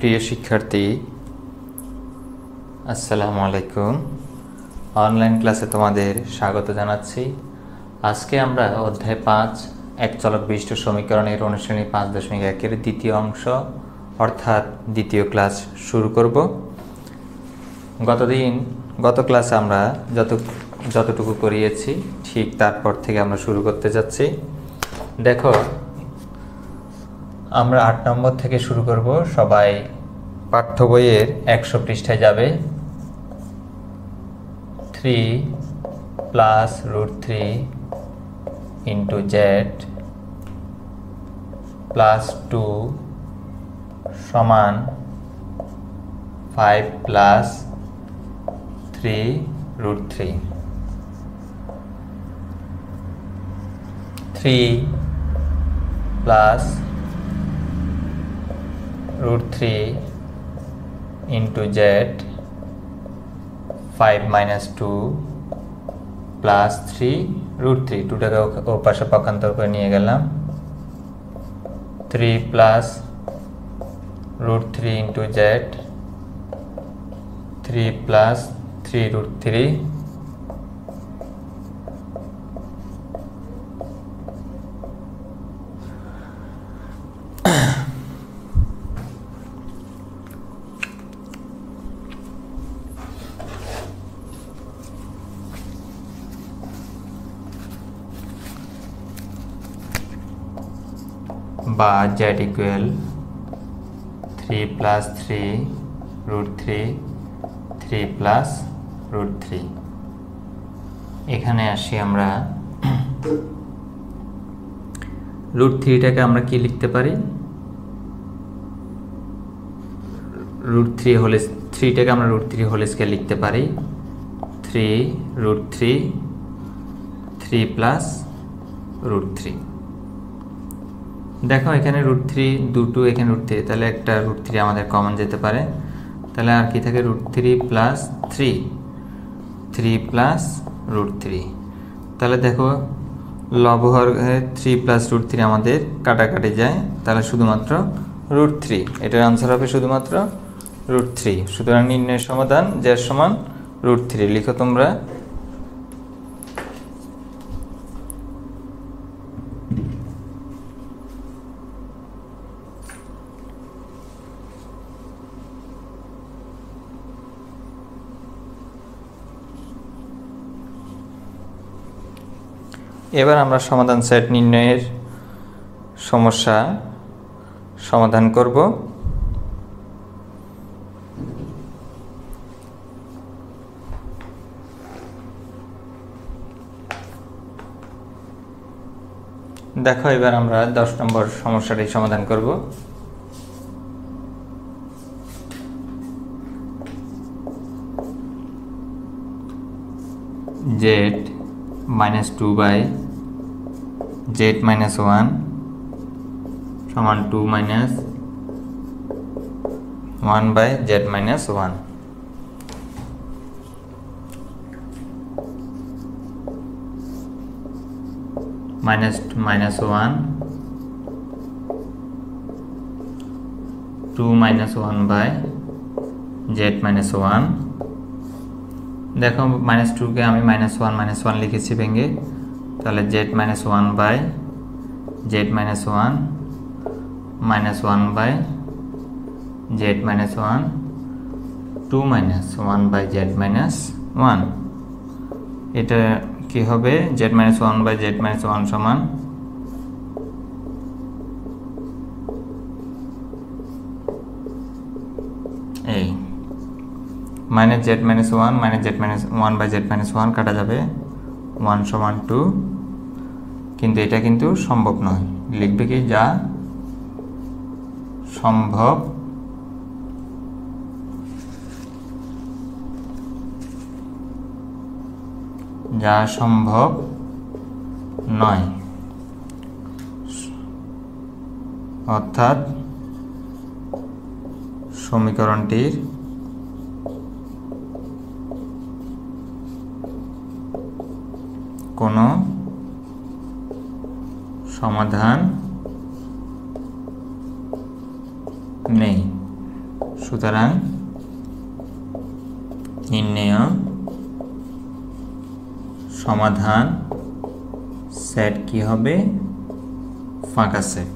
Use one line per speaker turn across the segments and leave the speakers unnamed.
প্রিয় শিক্ষার্থী, আসসালামু আলাইকুম। অনলাইন ক্লাসে তোমাদের স্বাগত জানাচ্ছি। আজকে আমরা অধ্যায় 5 এক চলক বিশিষ্ট সমীকরণের অনুশীলনী 5.1 দ্বিতীয় অংশ অর্থাৎ দ্বিতীয় ক্লাস শুরু করব। গত ক্লাসে আমরা যতটুকু করিয়েছি ঠিক তারপর থেকে আমরা শুরু করতে যাচ্ছি। দেখো, আমরা 8 নম্বর থেকে শুরু করব। সবাই পাঠ্য বইয়ের 100 পৃষ্ঠায় যাবে। 3 + √3 * z + 2 = 5 + 3 √3। 3 + √3 * z 5 - 2 + 3 √3। 2টাকে ও পাশে পক্ষান্তর করে নিয়ে গেলাম। 3 + √3 * z 3 + 3 √3 বা z = 3 + 3 √3 3 + √3। এখানে আসি আমরা। √3টাকে আমরা কি লিখতে পারি? √3টাকে আমরা √3 হোল স্কয়ার লিখতে পারি। 3 √3 3 + √3। দেখো, এখানে √3 দুটো, এখানে √3, তাহলে একটা √3 আমাদের কমন যেতে পারে। তাহলে আর কি থাকে? √3 + 3 3 + √3। তাহলে দেখো, লবহরে 3 + √3 আমাদের কাটাকাটি যায়, তাহলে শুধুমাত্র √3। এটার আনসার হবে শুধুমাত্র √3। সুতরাং নির্ণয় সমাধান z = √3 লিখো তোমরা। এবার আমরা সমাধান সেট নির্ণয়ের সমস্যা সমাধান করব। দেখো, এবার আমরা 10 নম্বর সমস্যাটি সমাধান করব। z - 2/z - 1 = 2 - 1/z - 1। -1 2 - 1/z - 1। দেখো, -2কে আমি -1 লিখেছি ভেঙে, তাহলে z - 1/z - 1 -1/z - 1 2 - 1/z - 1। এটা কি হবে? z - 1/z - 1 সমান এই -z - 1 -z - 1/z - 1 কাটা যাবে, 1 = 2। কিন্তু এটা কিন্তু সম্ভব নয়। লিখবে কি? যা সম্ভব নয়। অর্থাৎ সমীকরণটির কোনো সমাধান নেই। সুতরাং নির্ণেয় সমাধান সেট কি হবে? ফাঁকা সেট।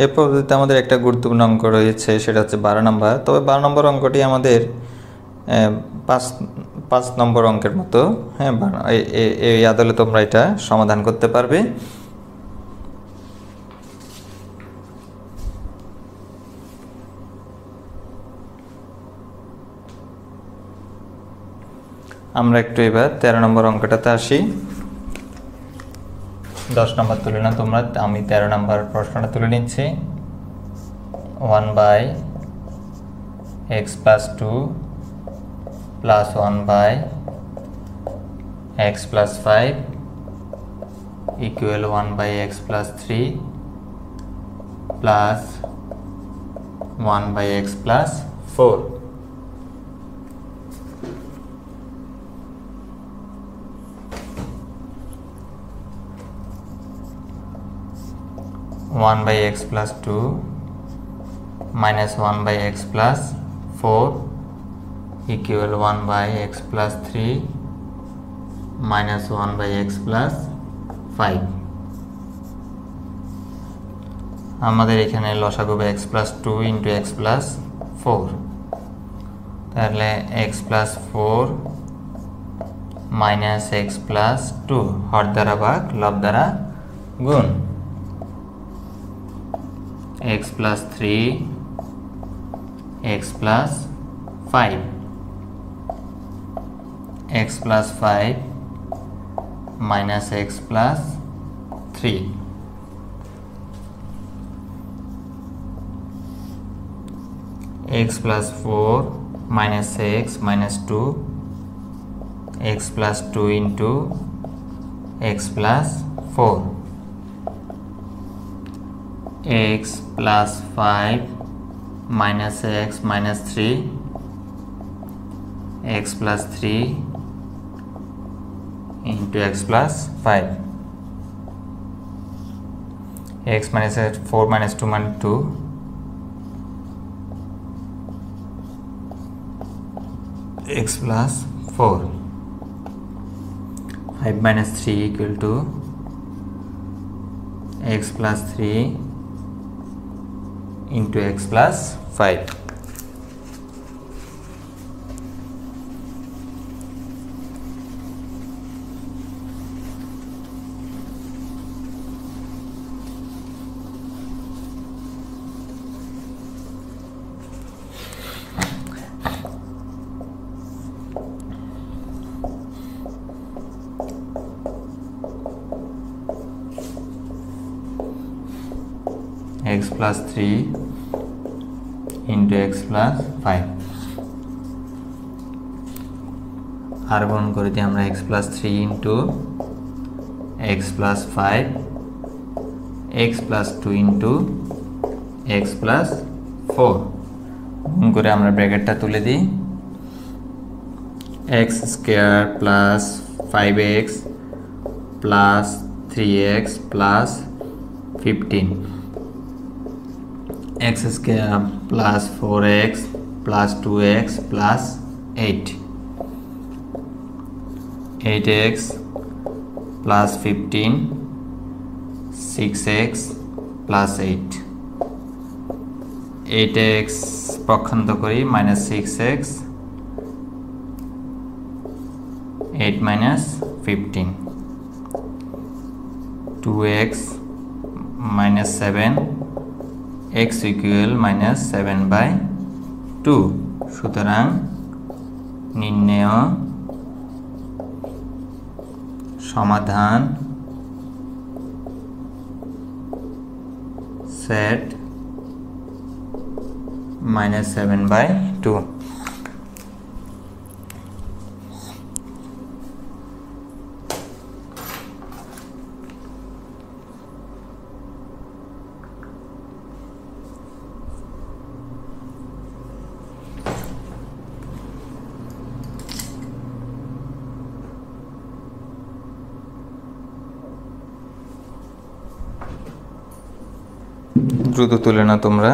এ পদ্ধতিতে আমাদের একটা গুরুত্বপূর্ণ অঙ্ক রয়েছে, সেটা হচ্ছে 12 নম্বর। তবে 12 নম্বর অঙ্কটি আমাদের 5 নম্বর অঙ্কের মতো। হ্যাঁ, এই আদলে তোমরা এটা সমাধান করতে পারবে। আমরা একটু এবার 13 নম্বর অঙ্কটাতে আসি। 10 নম্বর তুলে না তোমরা, আমি 13 নম্বর প্রশ্নটা তুলে নিচ্ছি। 1/x + 2 + 1/x + 5 = 1/x + 3 + 1/x + 4। (1/x + 2 - 1/x + 4 = 1/x + 3 - 1/x + 5। আমাদের এখানে লসাগু x + 2 × x + 4, তাহলে x + 4 - x + 2 হর দ্বারা ভাগ, লব দ্বারা গুণ। x + 3 x + 5, x + 5 - x + 3, x + 4 - x - 2 x + 2 × x + 4, x + 5 - x - 3 x + 3 × x + 5, x - 4 - 2 = 2, x + 4, 5 - 3 = x + 3 × x + 5। x + 3 × x + 5 আর গুণ করে দিই আমরা x + 3 × x + 5, x + 2 × x + 4 গুণ করে আমরা ব্র্যাকেটটা তুলে দিই। x² + 5x + 3x + 15, x² + 4x + 2x + 8, 8x + 15, 6x + 8, 8x পক্ষান্ত করি -6x, 8 - 15, 2x - 7, x = -7/2। সুতরাং নির্ণেয় সমাধান সেট -7/2। দ্রুত তুলে নাও তোমরা।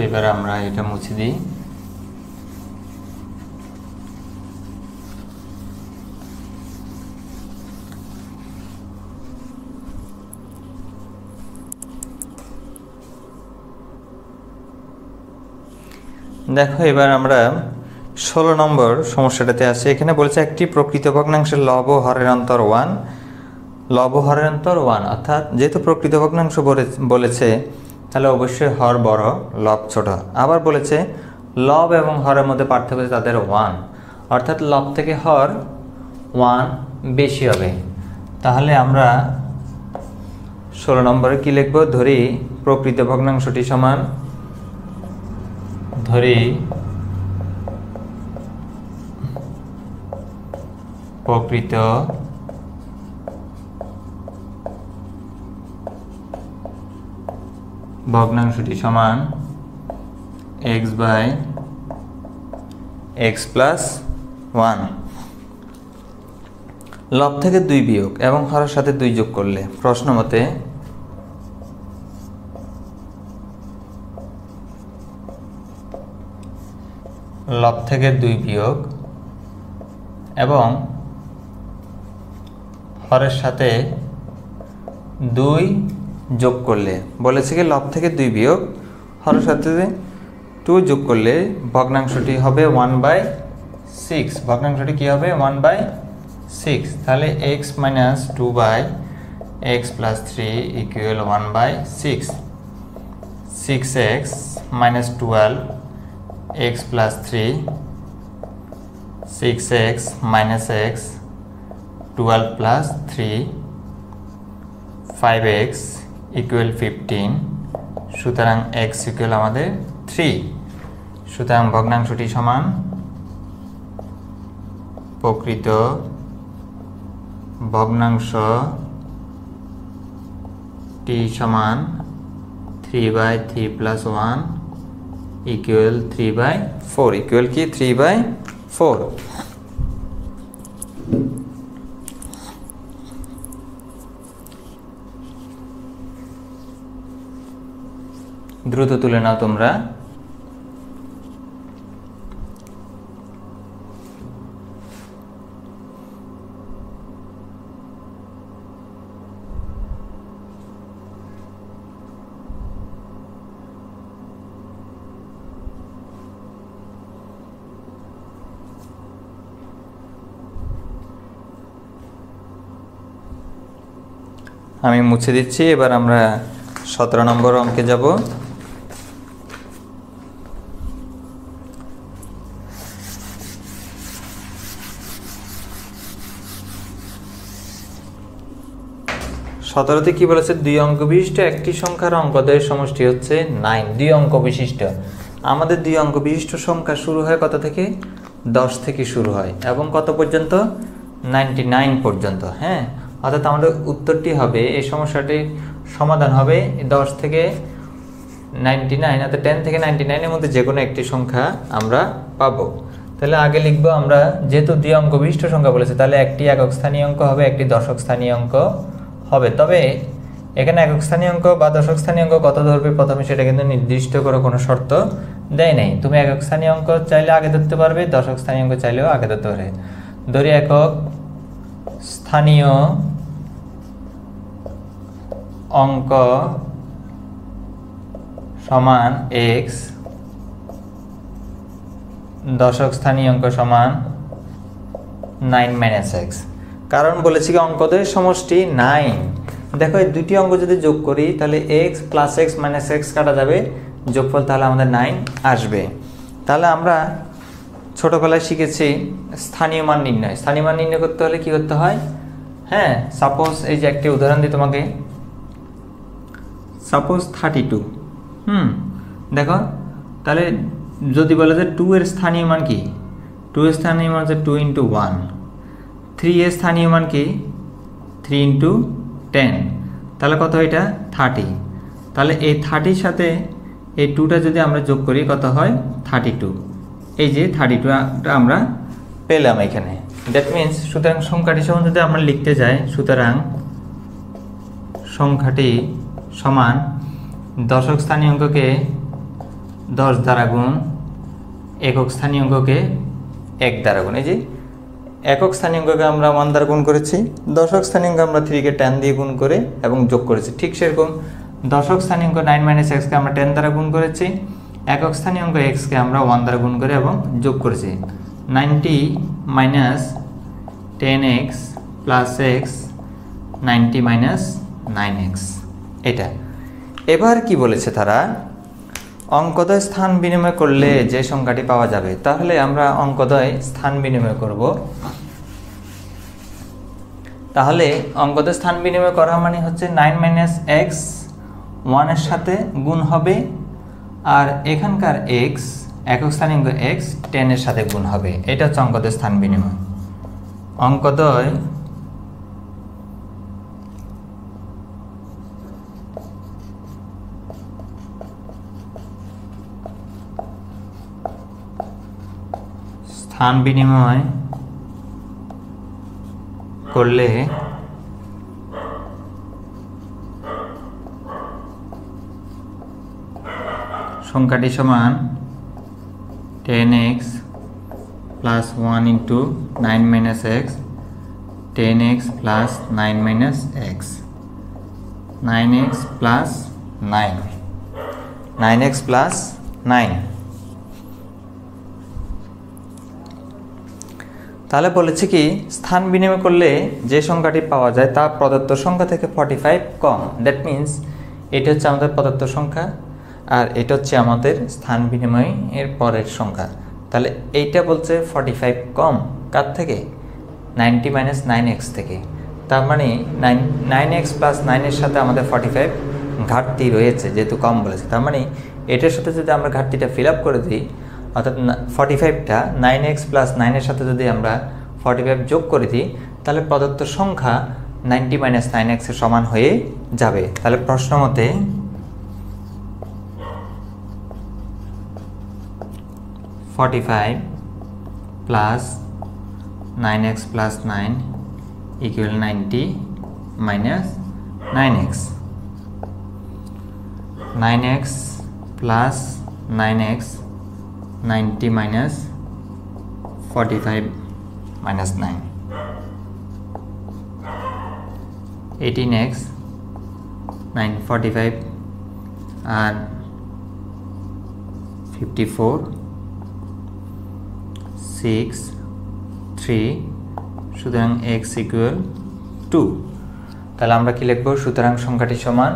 এবার আমরা এটা মুছে দিই। দেখো এবার আমরা 16 নম্বর সমস্যাটাতে আছে। এখানে বলেছে একটি প্রকৃত ভগ্নাংশের লব ও হরের অন্তর 1, লব ও হরের অন্তর 1, অর্থাৎ যেহেতু প্রকৃত ভগ্নাংশ বলেছে তাহলে অবশ্যই হর বড়, লব ছোট। আবার বলেছে লব এবং হরের মধ্যে পার্থক্য তাদের 1, অর্থাৎ লব থেকে হর 1 বেশি হবে। তাহলে আমরা 16 নম্বরে কি লিখব? ধরি প্রকৃত ভগ্নাংশটি সমান, ধরি প্রকৃত ভগ্নাংশটি সমান x/x+1। লব থেকে 2 বিয়োগ এবং হরের সাথে 2 যোগ করলে প্রশ্ন মতে লব থেকে 2 বিয়োগ এবং হরের সাথে 2 যোগ করলে, বলেছে কি লব থেকে 2 বিয়োগ হরের সাথে 2 যোগ করলে ভগ্নাংশটি হবে 1/6। ভগ্নাংশটি কি হবে? 1/6। তাহলে x - 2/x+3 = 1/6। 6x - 12 x+3, 6x - x 12 + 3, 5x = 15। সুতরাং x = আমাদের 3। সুতরাং ভগ্নাংশটি সমান, প্রকৃত ভগ্নাংশটি সমান 3/3+1 = 3/4, ইকুয়াল কি 3/4। দ্রুত তুলে নাও তোমরা। আমি মুছে দিচ্ছি। এবার আমরা 17 নম্বর অঙ্কে যাব। সতেরোতে কি বলেছে? 2 অঙ্ক বিশিষ্ট একটি সংখ্যার অঙ্কদের সমষ্টি হচ্ছে 9। 2 অঙ্ক বিশিষ্ট, আমাদের 2 অঙ্ক বিশিষ্ট সংখ্যা শুরু হয় কত থেকে? 10 থেকে শুরু হয় এবং কত পর্যন্ত? 99 পর্যন্ত। হ্যাঁ, অর্থাৎ আমাদের উত্তরটি হবে, এই সমস্যাটির সমাধান হবে 10 থেকে 99, অর্থাৎ 10 থেকে 99 এর মধ্যে যে কোনো একটি সংখ্যা আমরা পাবো। তাহলে আগে লিখবো আমরা, যেহেতু 2 অঙ্ক বিশিষ্ট সংখ্যা বলেছে, তাহলে একটি একক স্থানীয় অঙ্ক হবে, একটি দশক স্থানীয় অঙ্ক হবে। তবে এখানে একক স্থানীয় অঙ্ক বা দশক স্থানীয় অঙ্ক কত ধরবে প্রথমে সেটা কিন্তু নির্দিষ্ট করে কোনো শর্ত দেয় নাই। তুমি একক স্থানীয় অঙ্ক চাইলে আগে ধরতে পারবে, দশক স্থানীয় অঙ্ক চাইলেও আগে ধরতে পারবে। ধরি একক স্থানীয় অঙ্ক সমান x, দশক স্থানীয় অঙ্ক সমান 9 মাইনাস এক্স। কারণ বলেছি কি অঙ্কদের সমষ্টি 9। দেখো এই দুটি অঙ্ক যদি যোগ করি তাহলে x plus x minus x কাটা যাবে, যোগফল তাহলে আমাদের 9 আসবে। তাহলে আমরা ছোটোবেলায় শিখেছি স্থানীয় মান নির্ণয়। স্থানীয় মান নির্ণয় করতে হলে কী করতে হয়? হ্যাঁ, সাপোজ এই যে একটি উদাহরণ দিই তোমাকে, সাপোজ 32। দেখো তাহলে যদি বলে যে 2 এর স্থানীয় মান কি, 2 এর স্থানীয় মান হচ্ছে 2 × 1। 3 এর স্থানীয় মান কি, 3 × 10। তাহলে কত এটা 30। তাহলে এই 30-র সাথে এই 2টা যদি আমরা যোগ করি কত হয় 32। এই যে 32টা আমরা পেলাম এখানে। দ্যাট মিনস সুতরাং সংখ্যাটি সমান যদি আমরা লিখতে যাই, সুতরাং সংখ্যাটি সমান দশক স্থানীয় অঙ্ককে 10 দ্বারা গুণ, একক স্থানীয় অঙ্ককে 1 দ্বারা গুণ। এই যে একক স্থানীয় অঙ্ককে আমরা 1 দ্বারা গুণ করেছি, দশক স্থানীয় অঙ্ক আমরা 3 কে 10 দিয়ে গুণ করে এবং যোগ করেছি। ঠিক সেরকম দশক স্থানীয় অঙ্ক 9 মাইনাস এক্সকে আমরা 10 দ্বারা গুণ করেছি, একক স্থানীয় অঙ্ক এক্সকে আমরা 1 দ্বারা গুণ করে এবং যোগ করেছি। 90 minus 10x plus x 90 minus 9x এটা। এবার কি বলেছে তারা, অঙ্কদ্বয় স্থান বিনিময় করলে যে সংখ্যাটি পাওয়া যাবে। তাহলে আমরা অঙ্কদ্বয় স্থান বিনিময় করব। তাহলে অঙ্কদ্বয় স্থান বিনিময় করা মানে হচ্ছে 9 মাইনাস এক্স 1 এর সাথে গুণ হবে, আর এখানকার এক্স একক স্থানীয় অঙ্ক এক্স 10 এর সাথে গুণ হবে। এটা হচ্ছে অঙ্কদ্বয় স্থান বিনিময়। অঙ্কদ্বয় স্থান বিনিময় করলে সংখ্যাটি সমান 10x plus 1 × 9 minus x, 10x plus 9 minus x, 9x plus 9, 9x plus 9। তাহলে বলেছে কি স্থান বিনিময় করলে যে সংখ্যাটি পাওয়া যায় তা প্রদত্ত সংখ্যা থেকে 45 কম। দ্যাট মিন্স এটা হচ্ছে আমাদের প্রদত্ত সংখ্যা, আর এটা হচ্ছে আমাদের স্থান বিনিময় এর পরের সংখ্যা। তাহলে এইটা বলছে 45 কম কার থেকে, 90 মাইনাস 9x থেকে। তার মানে 9x প্লাস 9 এর সাথে আমাদের 45 ঘাটতি রয়েছে, যেহেতু কম বলেছে। তার মানে এটার সাথে যদি আমরা ঘাটতিটা ফিল আপ করে দিই, অর্থাৎ 45টা 9x প্লাস 9 এর সাথে যদি আমরা 45 যোগ করে দিই, তাহলে প্রদত্ত সংখ্যা 90 মাইনাস 9x এর সমান হয়ে যাবে। তাহলে প্রশ্ন মতে 45 plus 9x plus 9 equal 90 minus 9x, 9x plus 9x 90 minus 45 minus 9, 18x 9 45 আর 54 6 3, সুতরাং x ইকুয়াল 2। তাহলে আমরা কি লিখব, সুতরাং সংখ্যাটি সমান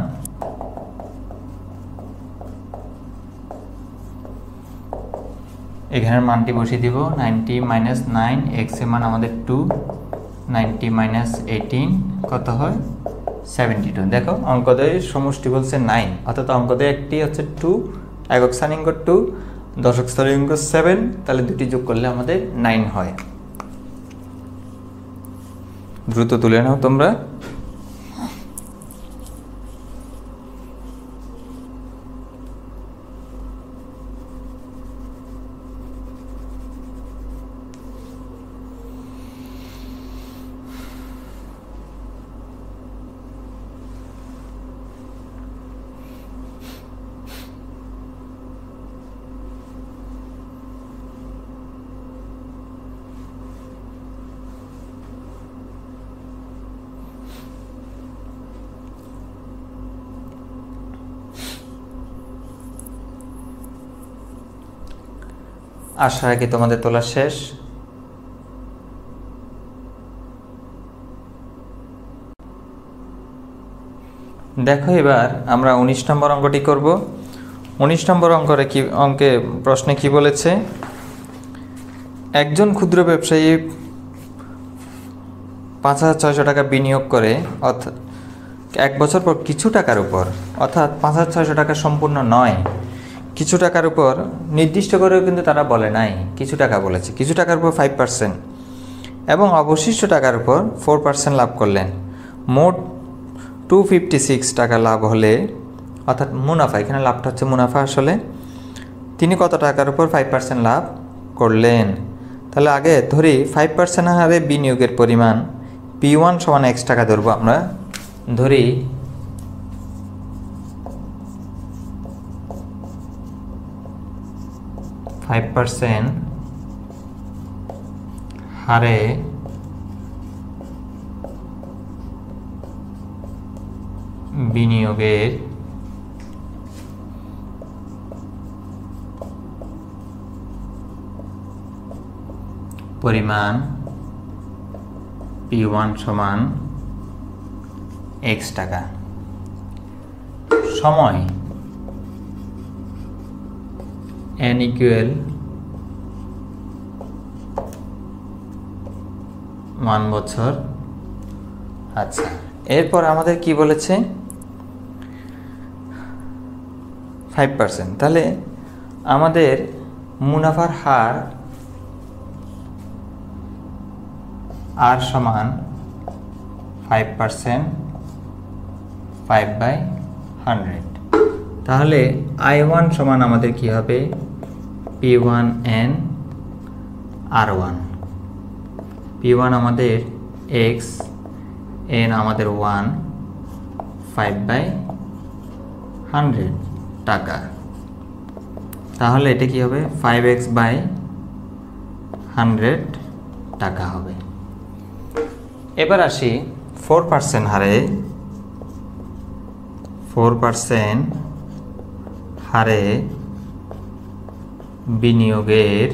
এখানের মানটি বসিয়ে দিব 90 মাইনাস 9, এক্স এর মান আমাদের 2, 90 মাইনাস 18 কত হয় 72। দেখো অঙ্কদ্বয়ের সমষ্টি বলছে 9, অর্থাৎ অঙ্কদ্বয় একটি হচ্ছে 2, একক স্থানাঙ্ক 2, দশক স্থানাঙ্ক 7, তাহলে দুটি যোগ করলে আমাদের 9 হয়। দ্রুত তুলে নাও তোমরা। আশা রাখি তোমাদের তোলা শেষ। দেখো এবার আমরা 19 নম্বর অঙ্কটি করব। 19 নম্বর অঙ্কে প্রশ্নে কি বলেছে, একজন ক্ষুদ্র ব্যবসায়ী 5,600 টাকা বিনিয়োগ করে, অর্থাৎ 1 বছর পর কিছু টাকার উপর, অর্থাৎ 5,600 টাকা সম্পূর্ণ নয়, কিছু টাকার উপর নির্দিষ্ট করেও কিন্তু তারা বলে নাই, কিছু টাকা বলেছে, কিছু টাকার উপর 5% এবং অবশিষ্ট টাকার উপর 4% লাভ করলেন। মোট 256 টাকা লাভ হলে, অর্থাৎ মুনাফা, এখানে লাভটা হচ্ছে মুনাফা, আসলে তিনি কত টাকার উপর 5% লাভ করলেন। তাহলে আগে ধরি 5% হারে বিনিয়োগের পরিমাণ P1 সমান X টাকা ধরবো। আমরা ধরি %5 হারে বিনিয়োগের পরিমাণ P1 সমান X টাকা। সময় n = 1 বছর। আচ্ছা, এরপর আমাদের কি বলেছে, 5%। তাহলে আমাদের মুনাফার হার R সমান 5%, 5/100। তাহলে I1 সমান আমাদের কি হবে, P1N R1। P1 আমাদের X, N আমাদের 1, 5/100 টাকা। তাহলে এটা কি হবে, 5x/100 টাকা হবে। এবার আসি 4% হারে, 4% হারে বিনিয়োগের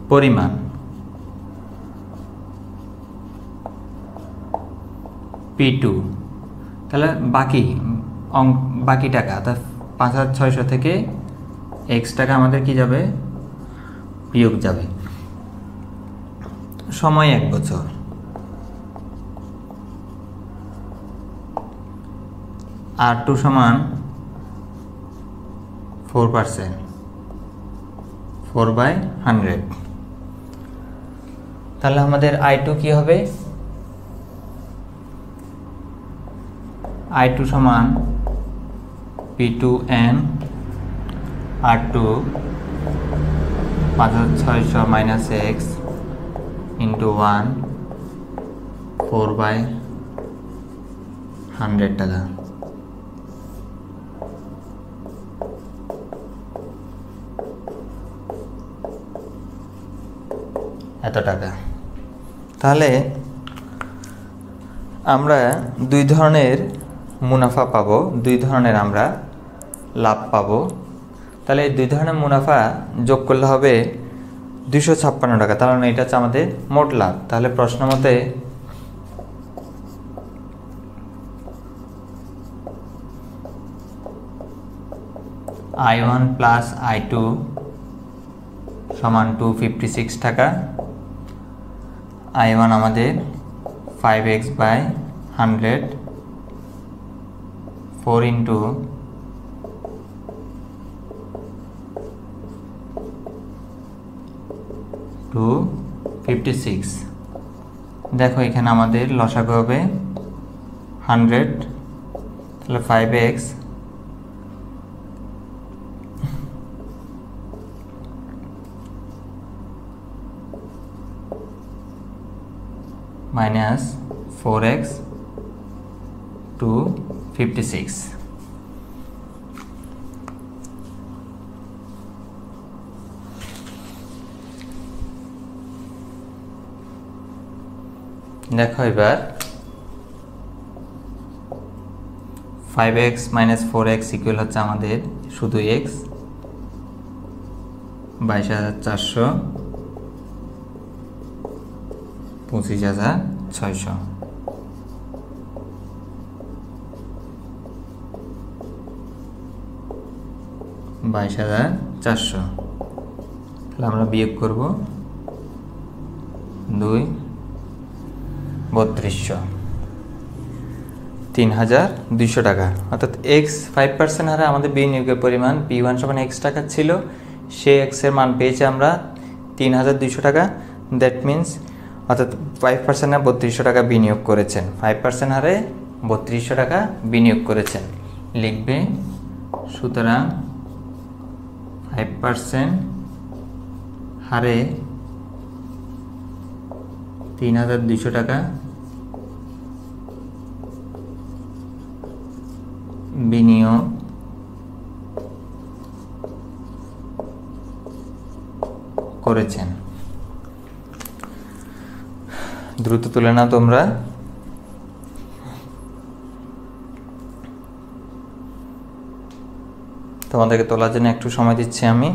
পরিমাণ P2। তাহলে বাকি টাকা, অর্থাৎ 5,600 থেকে X টাকা আমাদের কি যাবে, বিয়োগ যাবে। সময় 1 বছর। R2 সমান 4%, 4/100। তাহলে আমাদের I2 কি হবে, I2 সমান P2N R2 5,600 minus X into 1, 4/100 টাকা। এত টাকা। তাহলে আমরা 2 ধরনের মুনাফা পাবো, 2 ধরনের আমরা লাভ পাবো। তাহলে এই 2 ধরনের মুনাফা যোগ করলে হবে 256 টাকা। তার মানে এটা হচ্ছে আমাদের মোট লাভ। তাহলে প্রশ্ন মতে I1 প্লাস I2 সমান 256 টাকা। I1 আমাদের 5x/100, 4 ইন্টু 256। দেখো এখানে আমাদের লসাগু হবে 100, তাহলে 5x minus 4x 256। দেখো এবার 5x minus 4x ইকুয়াল হচ্ছে আমাদের শুধু x, 22,400, 25,600। 22,400। তাহলে আমরা বিয়োগ করব 2 3200, 3,200 টাকা। অর্থাৎ এক্স 5% হারে আমাদের বিনিয়োগের পরিমাণ P1 সমান x টাকা ছিল, সে x এর মান পেয়েছি আমরা 3,200 টাকা। দ্যাট মিনস অর্থাৎ 5% হারে 3200 টাকা বিনিয়োগ করেছেন, 5% হারে 3200 টাকা বিনিয়োগ করেছেন। লিখবে সুতরাং 5% হারে 3,200 টাকা বিনিয়োগ করেছেন। দ্রুত তুলে নাও তোমরা। তোমাদেরকে তোলার জন্য একটু সময় দিচ্ছি আমি।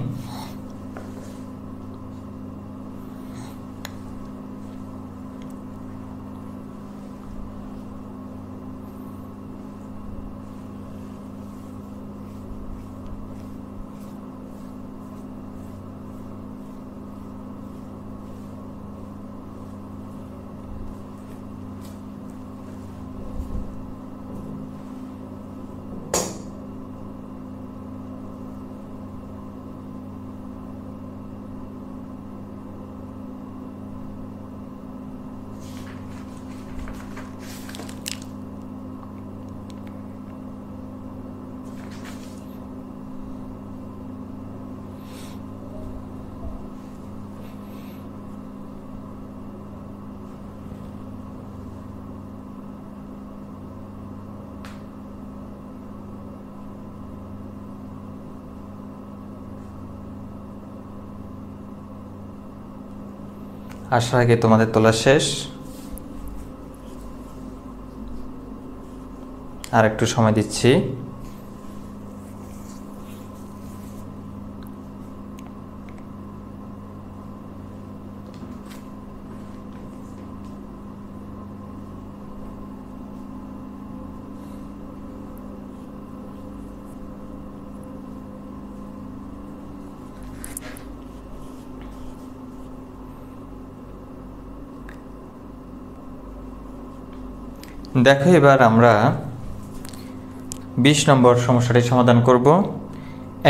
আসার আগে তোমাদের তোলা শেষ, আর একটু সময় দিচ্ছি। দেখো এবার আমরা 20 নম্বর সমস্যাটি সমাধান করব।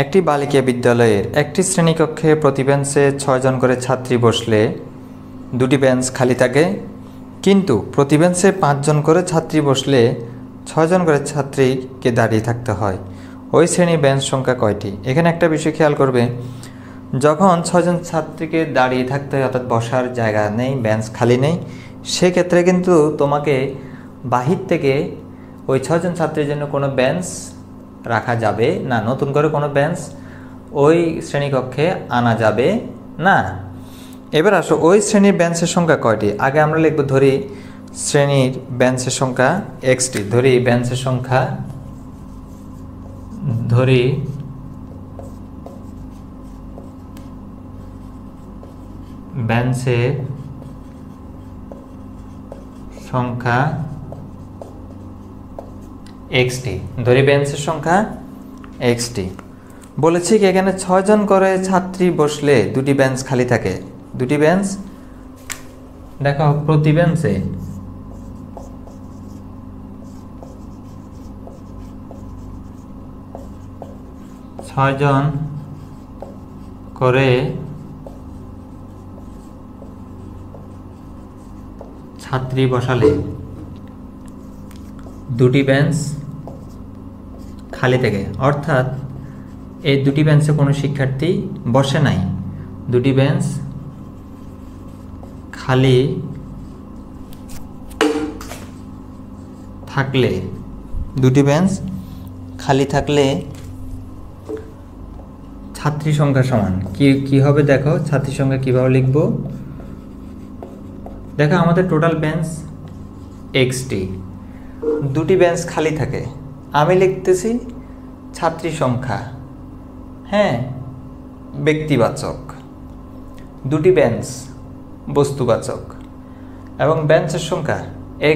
একটি বালিকা বিদ্যালয়ের একটি শ্রেণীকক্ষে প্রতি বেঞ্চে 6 জন করে ছাত্রী বসলে 2টি বেঞ্চ খালি থাকে, কিন্তু প্রতি বেঞ্চে 5 জন করে ছাত্রী বসলে 6 জন করে ছাত্রীকে দাঁড়িয়ে থাকতে হয়। ওই শ্রেণীর বেঞ্চ সংখ্যা কয়টি? এখানে একটা বিষয় খেয়াল করবে, যখন 6 জন ছাত্রীকে দাঁড়িয়ে থাকতে হয় অর্থাৎ বসার জায়গা নেই, বেঞ্চ খালি নেই, সেক্ষেত্রে কিন্তু তোমাকে বাহির থেকে ওই 6 জন ছাত্রীর জন্য কোনো বেঞ্চ রাখা যাবে না, নতুন করে কোনো বেঞ্চ ওই শ্রেণীকক্ষে আনা যাবে না। এবার আসো, ওই শ্রেণীর বেঞ্চের সংখ্যা কয়টি? আগে আমরা লিখব, ধরি শ্রেণীর বেঞ্চের সংখ্যা xটি, ধরি বেঞ্চের সংখ্যা, ধরি বেঞ্চের সংখ্যা xটি, ধরি বেঞ্চের সংখ্যা xটি। বলেছি কি এখানে 6 জন করে ছাত্রী বসলে 2টি বেঞ্চ খালি থাকে, 2টি বেঞ্চ। দেখো প্রতি বেঞ্চে 6 জন করে ছাত্রী বসালে 2টি বেঞ্চ খালি থাকে, অর্থাৎ এই 2টি বেঞ্চে কোনো শিক্ষার্থী বসে নাই। 2টি বেঞ্চ খালি থাকলে, 2টি বেঞ্চ খালি থাকলে ছাত্রী সংখ্যা সমান কি হবে? দেখো ছাত্রী সংখ্যা কিভাবে লিখব, দেখো আমাদের টোটাল বেঞ্চ xটি, 2টি বেঞ্চ খালি থাকে, আমি লিখতেছি ছাত্রী সংখ্যা, হ্যাঁ ব্যক্তিবাচক, 2টি বেঞ্চ বস্তুবাচক, এবং বেঞ্চের সংখ্যা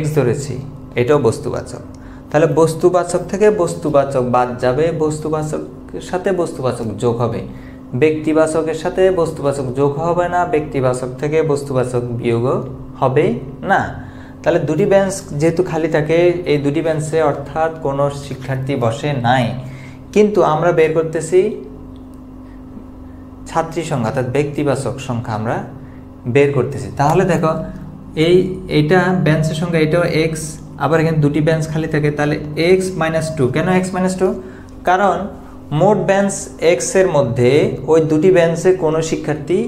x ধরেছি, এটাও বস্তুবাচক। তাহলে বস্তুবাচক থেকে বস্তুবাচক বাদ যাবে, বস্তুবাচক সাথে বস্তুবাচক যোগ হবে, ব্যক্তিবাচকের সাথে বস্তুবাচক যোগ হবে না, ব্যক্তিবাচক থেকে বস্তুবাচক বিয়োগ হবে না। তাহলে দুটি বেঞ্চ যেহেতু খালি থাকে, এই দুটি বেঞ্চে অর্থাৎ কোনো শিক্ষার্থী বসে নাই, কিন্তু আমরা বের করতেছি ছাত্রী সংখ্যা অর্থাৎ ব্যক্তিবাচক সংখ্যা আমরা বের করতেছি। তাহলে দেখো এইটা বেঞ্চের সংখ্যা, এটাও এক্স, আবার এখানে দুটি বেঞ্চ খালি থাকে, তাহলে এক্স মাইনাস টু। কেন এক্স মাইনাস টু? কারণ মোট বেঞ্চ এক্স এর মধ্যে ওই দুটি বেঞ্চে কোনো শিক্ষার্থী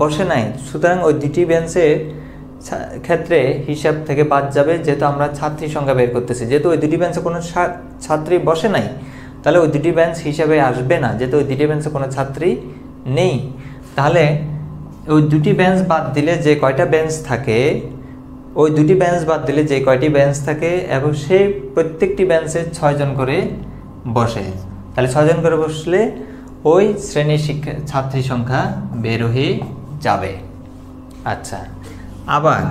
বসে নাই, সুতরাং ওই দুটি বেঞ্চের ক্ষেত্রে হিসাব থেকে বাদ যাবে, যেহেতু আমরা ছাত্রী সংখ্যা বের করতেছি। যেহেতু ওই দুটি বেঞ্চে কোনো ছাত্রী বসে নাই, তাহলে ওই দুটি বেঞ্চ হিসাবে আসবে না, যেহেতু ওই দুটি বেঞ্চে কোনো ছাত্রী নেই। তাহলে ওই দুটি বেঞ্চ বাদ দিলে যে কয়টা বেঞ্চ থাকে, ওই দুটি বেঞ্চ বাদ দিলে যে কয়টি বেঞ্চ থাকে, এবং সেই প্রত্যেকটি বেঞ্চে 6 জন করে বসে। তাহলে 6 জন করে বসলে ওই শ্রেণীর ছাত্রী সংখ্যা বের হয়ে যাবে। আচ্ছা, আবার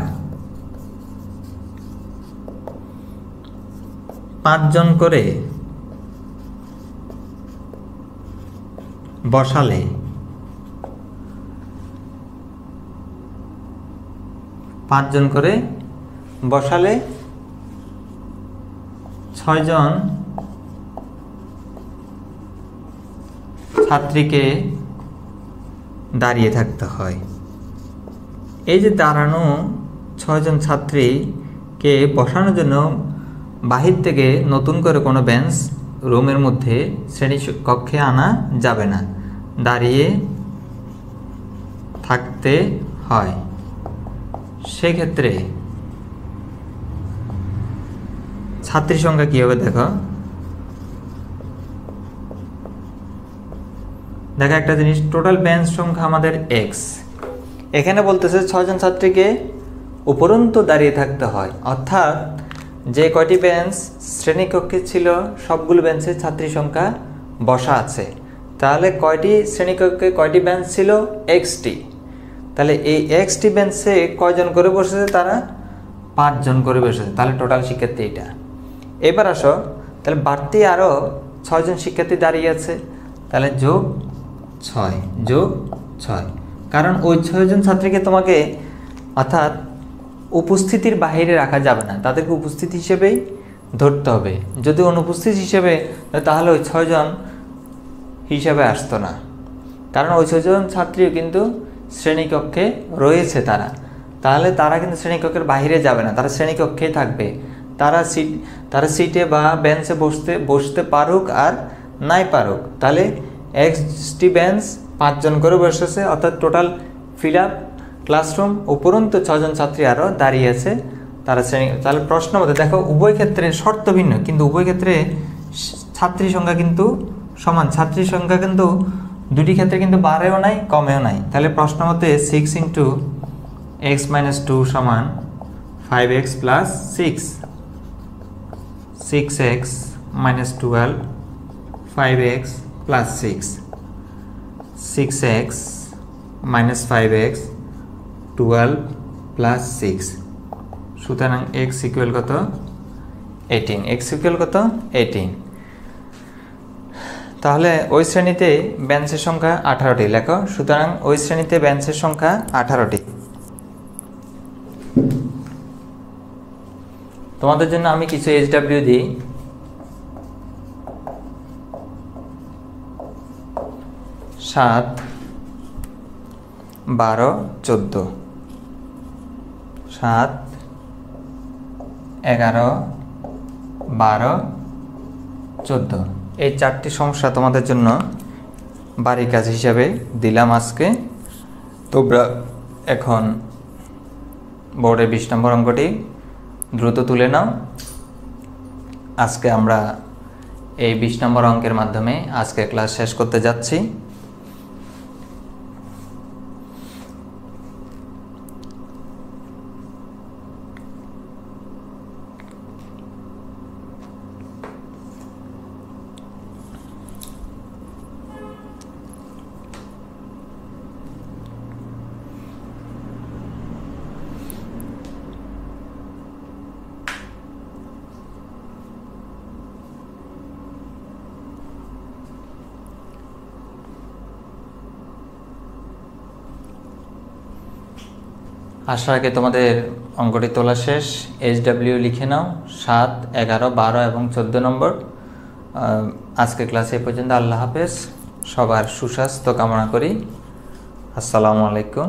5 জন করে বসালে 5 জন করে বসালে 6 জন ছাত্রীকে দাঁড়িয়ে থাকতে হয়। এই যে দাঁড়ানো 6 জন ছাত্রীকে বসানোর জন্য বাহির থেকে নতুন করে কোনো বেঞ্চ রুমের মধ্যে শ্রেণী কক্ষে আনা যাবে না, দাঁড়িয়ে থাকতে হয়। সেক্ষেত্রে ছাত্রী সংখ্যা কী হবে? দেখো একটা জিনিস, টোটাল বেঞ্চ সংখ্যা আমাদের এক্স, এখানে বলতেছে 6 জন ছাত্রীকে উপরন্তু দাঁড়িয়ে থাকতে হয়, অর্থাৎ যে কয়টি বেঞ্চ শ্রেণীকক্ষে ছিল সবগুলো বেঞ্চে ছাত্রী সংখ্যা বসা আছে। তাহলে কয়টি শ্রেণীকক্ষে কয়টি বেঞ্চ ছিল? এক্সটি। তাহলে এই এক্সটি বেঞ্চে কয়জন করে বসেছে? তারা 5 জন করে বসেছে। তাহলে টোটাল শিক্ষার্থী এটা। এবার আসো, তাহলে বাড়তি আরও 6 জন শিক্ষার্থী দাঁড়িয়ে আছে, তাহলে যোগ 6, কারণ ওই 6 জন ছাত্রীকে তোমাকে অর্থাৎ উপস্থিতির বাইরে রাখা যাবে না, তাদেরকে উপস্থিত হিসেবেই ধরতে হবে। যদি অনুপস্থিত হিসেবে, তাহলে ওই 6 জন হিসাবে আসতো না, কারণ ওই 6 জন ছাত্রীও কিন্তু শ্রেণীকক্ষে রয়েছে তাহলে তারা কিন্তু শ্রেণীকক্ষের বাইরে যাবে না, তারা শ্রেণীকক্ষেই থাকবে। তারা সিটে বা বেঞ্চে বসতে পারুক আর নাই পারুক। তাহলে এক্সটি বেঞ্চ 5 জন করে বসেছে, অর্থাৎ টোটাল ফিল আপ ক্লাসরুম, উপরন্তু 6 জন ছাত্রী আরও দাঁড়িয়ে আছে তারা শ্রেণী। তাহলে প্রশ্ন মতে দেখো, উভয় ক্ষেত্রে শর্ত ভিন্ন, কিন্তু উভয় ক্ষেত্রে ছাত্রী সংখ্যা কিন্তু সমান। ছাত্রীর সংখ্যা কিন্তু দুটি ক্ষেত্রে কিন্তু বাড়েও নাই কমেও নাই। তাহলে প্রশ্ন মতে 6 × x - 2 = 5x + 6, 6x - 12 5x + 6, 6x - 5x 12 + 6, সুতরাং x = কত? 18। x = কত? 18। তাহলে ওই শ্রেণীতে বেঞ্চের সংখ্যা 18টি লেখো। সুতরাং ওই শ্রেণীতে বেঞ্চের সংখ্যা 18টি। তোমাদের জন্য আমি কিছু SW দিই। 7, 12, 14, 7, 11, 12, 14, এই 4টি সমস্যা তোমাদের জন্য বাড়ির কাজ হিসাবে দিলাম আজকে। তোমরা এখন বোর্ডের 20 নম্বর অঙ্কটি দ্রুত তুলে নাও। আজকে আমরা এই 20 নম্বর অঙ্কের মাধ্যমে আজকে ক্লাস শেষ করতে যাচ্ছি। আসার আগে তোমাদের অঙ্কটি তোলা শেষ। HW লিখে নাও 7, 11, 12 এবং 14 নম্বর। আজকের ক্লাসে এই পর্যন্ত। আল্লাহ হাফেজ। সবার সুস্বাস্থ্য কামনা করি। আসসালামু আলাইকুম।